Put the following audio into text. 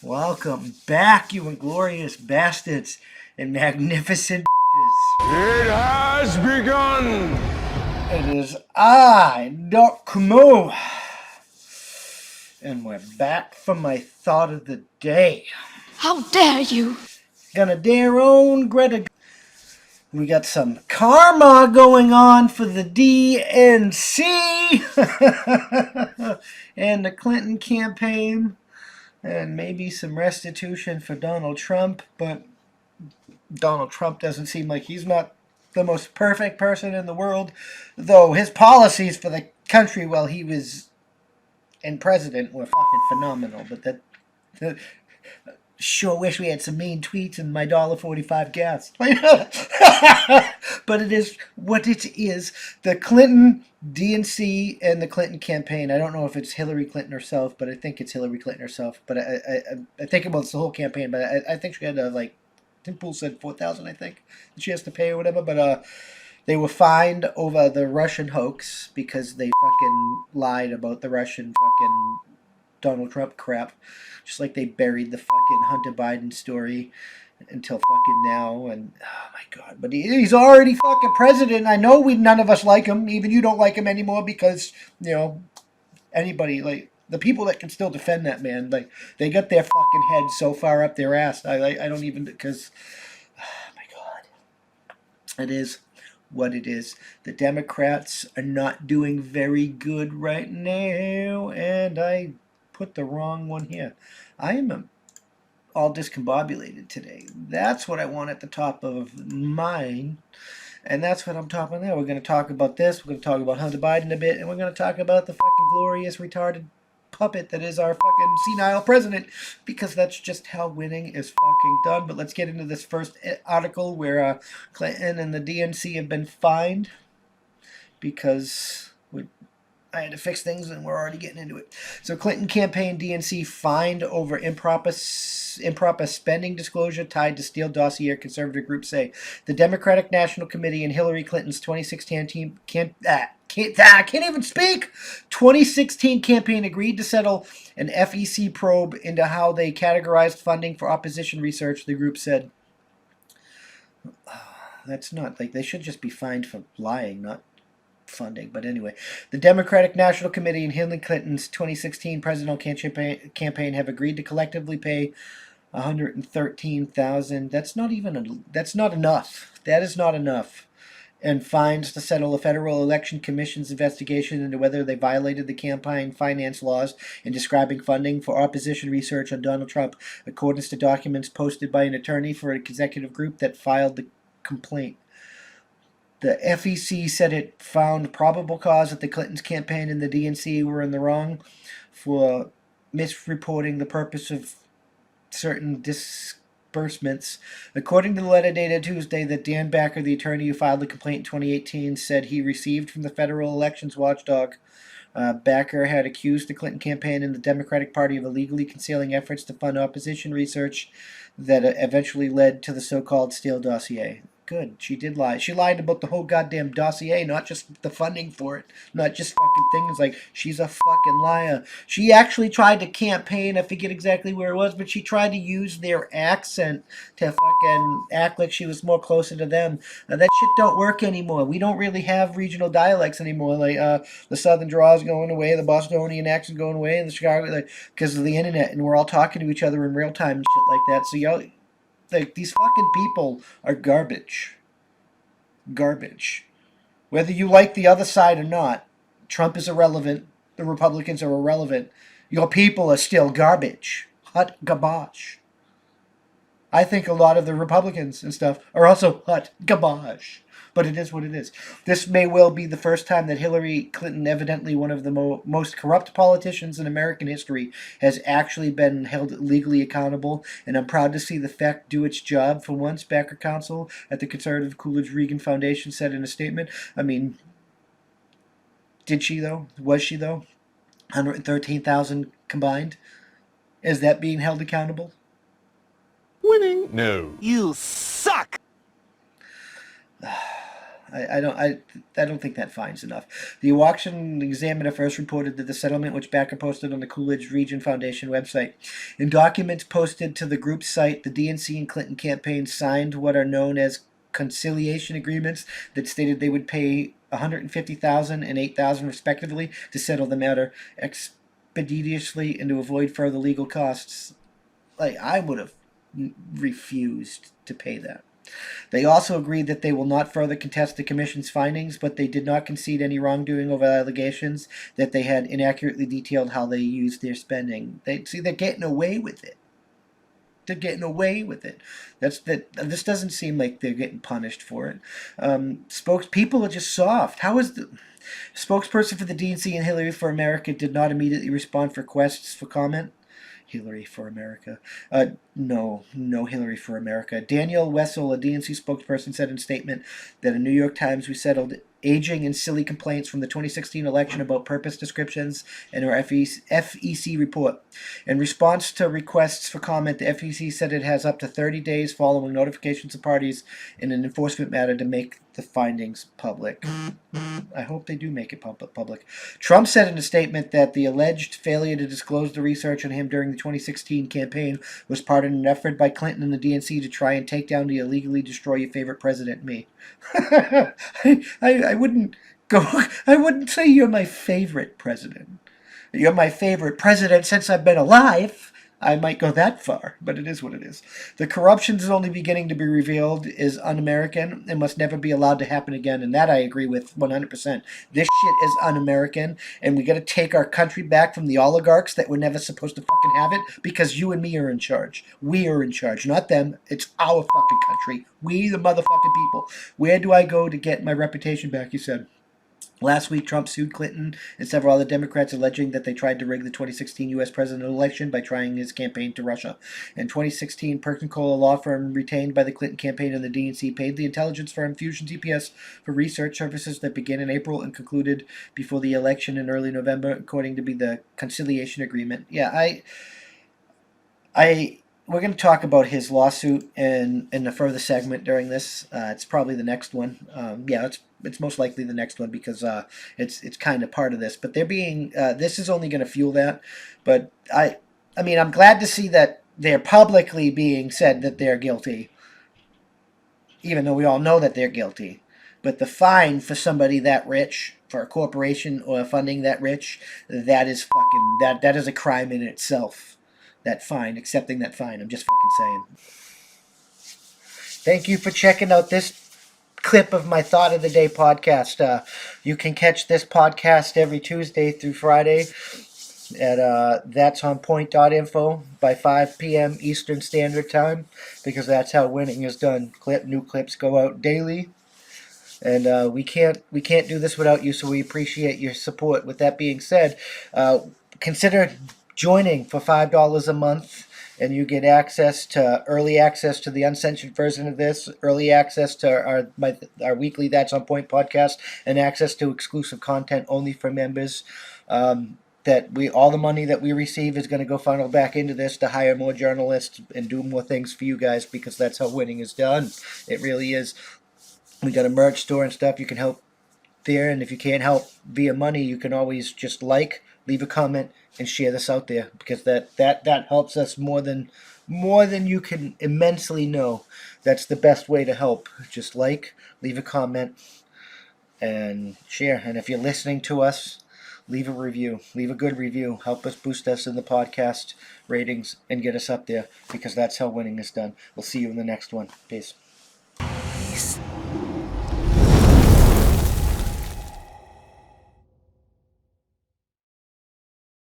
Welcome back, you inglorious bastards and magnificent bitches. It has begun! It is I, Doc Moo, and we're back for my thought of the day. How dare you! Gonna dare own Greta. We got some karma going on for the DNC and the Clinton campaign, and maybe some restitution for Donald Trump, but Donald Trump doesn't seem like he's not the most perfect person in the world, though his policies for the country while he was in president were fucking phenomenal. But that sure wish we had some mean tweets and my $1.45 gas. But it is what it is. The Clinton DNC and the Clinton campaign. I don't know if it's Hillary Clinton herself, but I think it's Hillary Clinton herself. But I think about the whole campaign. But I think she had like, Tim Pool said 4,000. I think that she has to pay or whatever. But they were fined over the Russian hoax because they fucking lied about the Russian fucking Donald Trump crap. Just like they buried the fucking Hunter Biden story until fucking now. And oh my god, but he's already fucking president. I know none of us like him. Even you don't like him anymore because, you know, anybody, like the people that can still defend that man, like they got their fucking head so far up their ass. I don't even, because oh my god, it is what it is. The Democrats are not doing very good right now, and I put the wrong one here. I am all discombobulated today. That's what I want at the top of mine, and that's what I'm talking there. We're going to talk about this. We're going to talk about Hunter Biden a bit, and we're going to talk about the fucking glorious retarded puppet that is our fucking senile president, because that's just how winning is fucking done. But let's get into this first article where Clinton and the DNC have been fined because I had to fix things, and we're already getting into it. So Clinton campaign DNC fined over improper spending disclosure tied to Steele dossier, conservative groups say. The Democratic National Committee and Hillary Clinton's 2016 I can't even speak. 2016 campaign agreed to settle an FEC probe into how they categorized funding for opposition research, the group said. That's not, like, they should just be fined for lying, not funding. But anyway, the Democratic National Committee and Hillary Clinton's 2016 presidential campaign have agreed to collectively pay $113,000. That's not enough. That is not enough. And fines to settle the Federal Election Commission's investigation into whether they violated the campaign finance laws in describing funding for opposition research on Donald Trump, according to documents posted by an attorney for a executive group that filed the complaint. The FEC said it found probable cause that the Clintons campaign and the DNC were in the wrong for misreporting the purpose of certain disbursements. According to the letter dated Tuesday that Dan Backer, the attorney who filed the complaint in 2018, said he received from the federal elections watchdog. Backer had accused the Clinton campaign and the Democratic Party of illegally concealing efforts to fund opposition research that eventually led to the so-called Steele dossier. Good. She did lie. She lied about the whole goddamn dossier, not just the funding for it. Not just fucking things. Like, she's a fucking liar. She actually tried to campaign, I forget exactly where it was, but she tried to use their accent to fucking act like she was more closer to them. That shit don't work anymore. We don't really have regional dialects anymore. Like, the Southern draw is going away, the Bostonian accent going away, and the Chicago, like, because of the internet, and we're all talking to each other in real time and shit like that. So, y'all, like, these fucking people are garbage. Garbage. Whether you like the other side or not, Trump is irrelevant. The Republicans are irrelevant. Your people are still garbage. Hot garbage. I think a lot of the Republicans and stuff are also hot garbage. But it is what it is. This may well be the first time that Hillary Clinton, evidently one of the most corrupt politicians in American history, has actually been held legally accountable, and I'm proud to see the fact do its job for once, Backer counsel at the conservative Coolidge-Reagan Foundation said in a statement. I mean, did she though? Was she though? 113,000 combined? Is that being held accountable? Winning? No. You suck! I don't think that fine's enough. The Washington Examiner first reported that the settlement, which Backer posted on the Coolidge Region Foundation website. In documents posted to the group's site, the DNC and Clinton Campaign signed what are known as conciliation agreements that stated they would pay $150,000 and $8,000 respectively to settle the matter expeditiously and to avoid further legal costs. Like, I would have refused to pay that. They also agreed that they will not further contest the Commission's findings, but they did not concede any wrongdoing over allegations that they had inaccurately detailed how they used their spending. They're getting away with it. They're getting away with it. This doesn't seem like they're getting punished for it. People are just soft. How is the spokesperson for the DNC and Hillary for America did not immediately respond for requests for comment? Hillary for America. No Hillary for America. Daniel Wessel, a DNC spokesperson, said in a statement that in New York Times we settled aging and silly complaints from the 2016 election about purpose descriptions and our FEC report. In response to requests for comment, the FEC said it has up to 30 days following notifications of parties in an enforcement matter to make the findings public. I hope they do make it public. Trump said in a statement that the alleged failure to disclose the research on him during the 2016 campaign was part of an effort by Clinton and the DNC to try and take down the illegally destroy your favorite president, me. I wouldn't say you're my favorite president. You're my favorite president since I've been alive. I might go that far, but it is what it is. The corruption is only beginning to be revealed is un-American and must never be allowed to happen again, and that I agree with 100%. This shit is un-American, and we gotta take our country back from the oligarchs that were never supposed to fucking have it, because you and me are in charge. We are in charge, not them. It's our fucking country. We the motherfucking people. Where do I go to get my reputation back, you said? Last week, Trump sued Clinton and several other Democrats, alleging that they tried to rig the 2016 U.S. presidential election by trying his campaign to Russia. In 2016, Perkin-Cola, a law firm retained by the Clinton campaign and the DNC, paid the intelligence firm Fusion TPS for research services that began in April and concluded before the election in early November, according to the conciliation agreement. Yeah, we're going to talk about his lawsuit in a further segment during this. It's probably the next one. It's most likely the next one because it's kind of part of this. But this is only going to fuel that. But I mean, I'm glad to see that they're publicly being said that they're guilty, even though we all know that they're guilty. But the fine for somebody that rich, for a corporation or funding that rich, that is a crime in itself. That fine, accepting that fine. I'm just fucking saying. Thank you for checking out this clip of my Thought of the Day podcast. You can catch this podcast every Tuesday through Friday at that'sonpoint.info by 5 p.m. Eastern Standard Time, because that's how winning is done. New clips go out daily, and we can't do this without you, so we appreciate your support. With that being said, consider joining for $5 a month, and you get early access to the uncensored version of this, early access to our weekly That's On Point podcast, and access to exclusive content only for members. All the money that we receive is going to go funnel back into this to hire more journalists and do more things for you guys, because that's how winning is done. It really is. We got a merch store and stuff. You can help there, and if you can't help via money, you can always just leave a comment, and share this out there, because that helps us more than you can immensely know. That's the best way to help. Just leave a comment, and share. And if you're listening to us, leave a review. Leave a good review. Help us boost us in the podcast ratings and get us up there, because that's how winning is done. We'll see you in the next one. Peace.